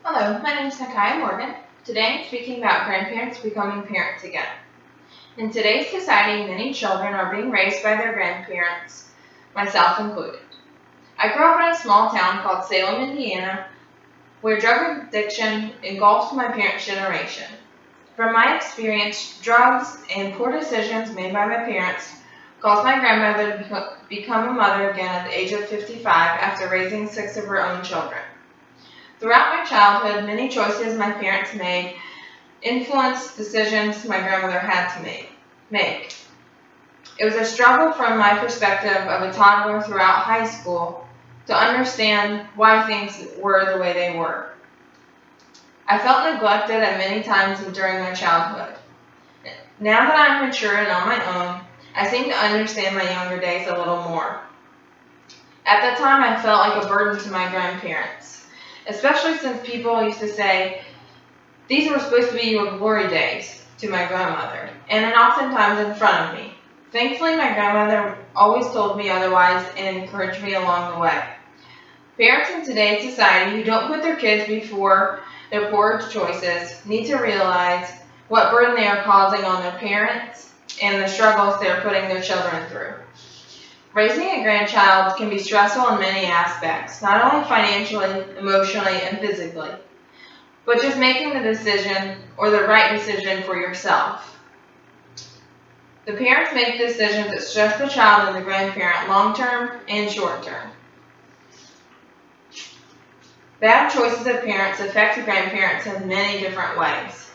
Hello, my name is Nakaya Morgan. Today I'm speaking about grandparents becoming parents again. In today's society, many children are being raised by their grandparents, myself included. I grew up in a small town called Salem, Indiana, where drug addiction engulfed my parents' generation. From my experience, drugs and poor decisions made by my parents caused my grandmother to become a mother again at the age of 55 after raising 6 of her own children. Throughout my childhood, many choices my parents made influenced decisions my grandmother had to make. It was a struggle from my perspective of a toddler throughout high school to understand why things were the way they were. I felt neglected at many times during my childhood. Now that I'm mature and on my own, I seem to understand my younger days a little more. At the time, I felt like a burden to my grandparents, especially since people used to say, "These were supposed to be your glory days," to my grandmother, and oftentimes in front of me. Thankfully, my grandmother always told me otherwise and encouraged me along the way. Parents in today's society who don't put their kids before their poor choices need to realize what burden they are causing on their parents and the struggles they are putting their children through. Raising a grandchild can be stressful in many aspects, not only financially, emotionally, and physically, but just making the decision or the right decision for yourself. The parents make decisions that stress the child and the grandparent long-term and short-term. Bad choices of parents affect the grandparents in many different ways.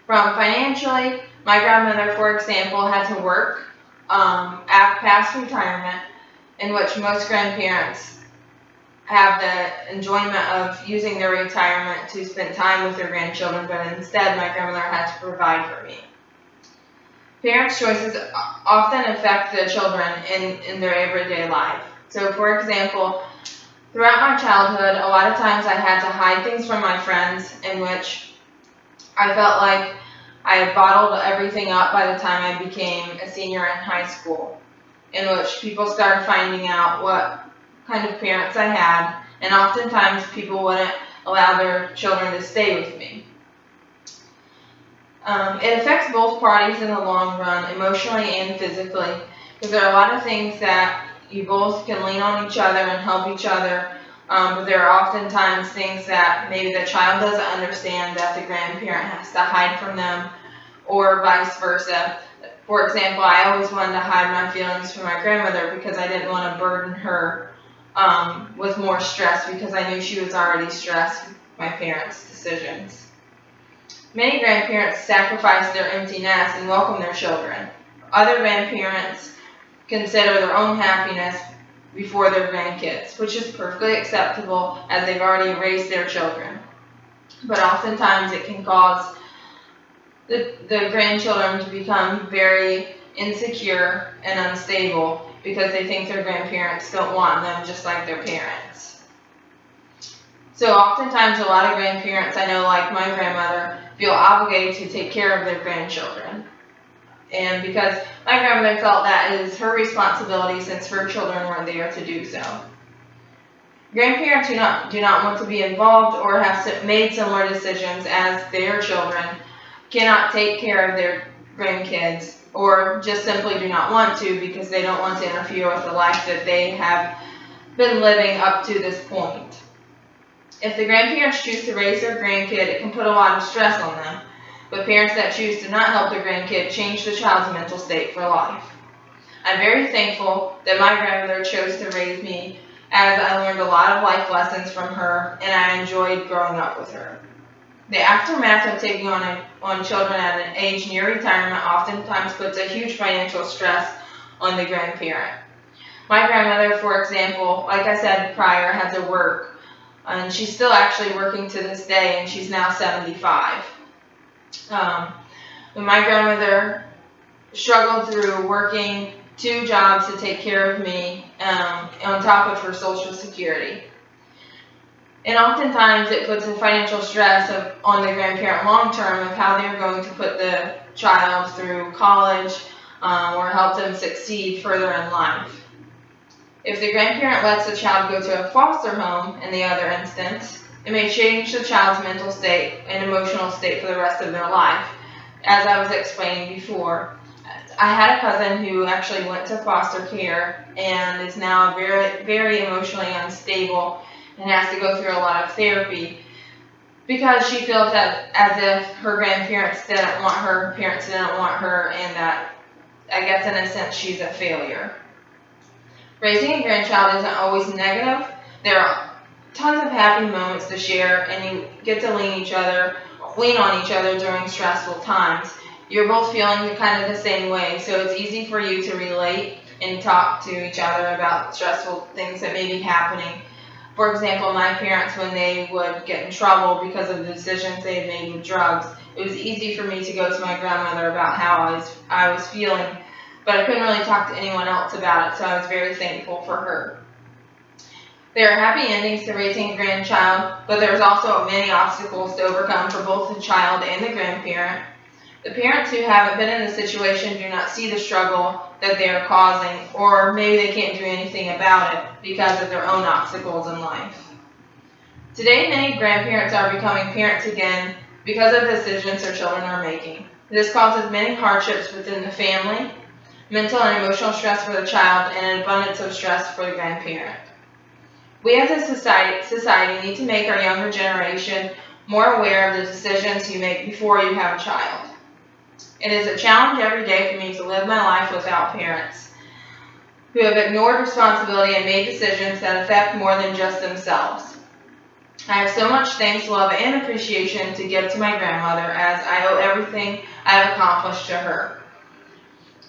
From financially, my grandmother, for example, had to work past retirement, in which most grandparents have the enjoyment of using their retirement to spend time with their grandchildren, but instead my grandmother had to provide for me. Parents' choices often affect the children in their everyday life. So, for example, throughout my childhood, a lot of times I had to hide things from my friends, in which I felt like I had bottled everything up by the time I became a senior in high school, in which people started finding out what kind of parents I had, and oftentimes people wouldn't allow their children to stay with me. It affects both parties in the long run, emotionally and physically, because there are a lot of things that you both can lean on each other and help each other, but there are oftentimes things that maybe the child doesn't understand that the grandparent has to hide from them, or vice versa. For example, I always wanted to hide my feelings from my grandmother because I didn't want to burden her with more stress, because I knew she was already stressed with my parents' decisions. Many grandparents sacrifice their empty nest and welcome their children. Other grandparents consider their own happiness before their grandkids, which is perfectly acceptable as they've already raised their children. But oftentimes it can cause the grandchildren to become very insecure and unstable because they think their grandparents don't want them just like their parents. So oftentimes a lot of grandparents I know, like my grandmother, feel obligated to take care of their grandchildren. And because my grandmother felt that is her responsibility since her children weren't there to do so. Grandparents who do not want to be involved or have made similar decisions as their children cannot take care of their grandkids, or just simply do not want to because they don't want to interfere with the life that they have been living up to this point. If the grandparents choose to raise their grandkid, it can put a lot of stress on them, but parents that choose to not help their grandkid change the child's mental state for life. I'm very thankful that my grandmother chose to raise me, as I learned a lot of life lessons from her and I enjoyed growing up with her. The aftermath of taking on children at an age near retirement oftentimes puts a huge financial stress on the grandparent. My grandmother, for example, like I said prior, had to work, and she's still actually working to this day, and she's now 75. My grandmother struggled through working 2 jobs to take care of me on top of her Social Security. And oftentimes it puts a financial stress on the grandparent long term of how they're going to put the child through college or help them succeed further in life. If the grandparent lets the child go to a foster home, in the other instance, It may change the child's mental state and emotional state for the rest of their life. As I was explaining before, I had a cousin who actually went to foster care and is now very, very emotionally unstable and has to go through a lot of therapy because she feels that as if her grandparents didn't want her, parents didn't want her, and that, I guess in a sense, she's a failure. Raising a grandchild isn't always negative. There are tons of happy moments to share, and you get to lean on each other during stressful times. You're both feeling kind of the same way, so it's easy for you to relate and talk to each other about stressful things that may be happening. For example, my parents, when they would get in trouble because of the decisions they had made with drugs, it was easy for me to go to my grandmother about how I was feeling, but I couldn't really talk to anyone else about it, so I was very thankful for her. There are happy endings to raising a grandchild, but there's also many obstacles to overcome for both the child and the grandparent. The parents who haven't been in the situation do not see the struggle that they are causing, or maybe they can't do anything about it because of their own obstacles in life. Today, many grandparents are becoming parents again because of decisions their children are making. This causes many hardships within the family, mental and emotional stress for the child, and an abundance of stress for the grandparent. We as a society need to make our younger generation more aware of the decisions you make before you have a child. It is a challenge every day for me to live my life without parents who have ignored responsibility and made decisions that affect more than just themselves. I have so much thanks, love, and appreciation to give to my grandmother, as I owe everything I have accomplished to her.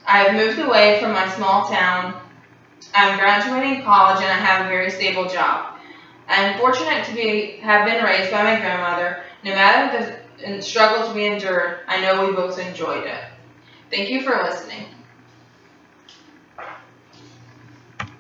I have moved away from my small town. I'm graduating college and I have a very stable job. I am fortunate to have been raised by my grandmother. No matter the struggles we endured, I know we both enjoyed it. Thank you for listening.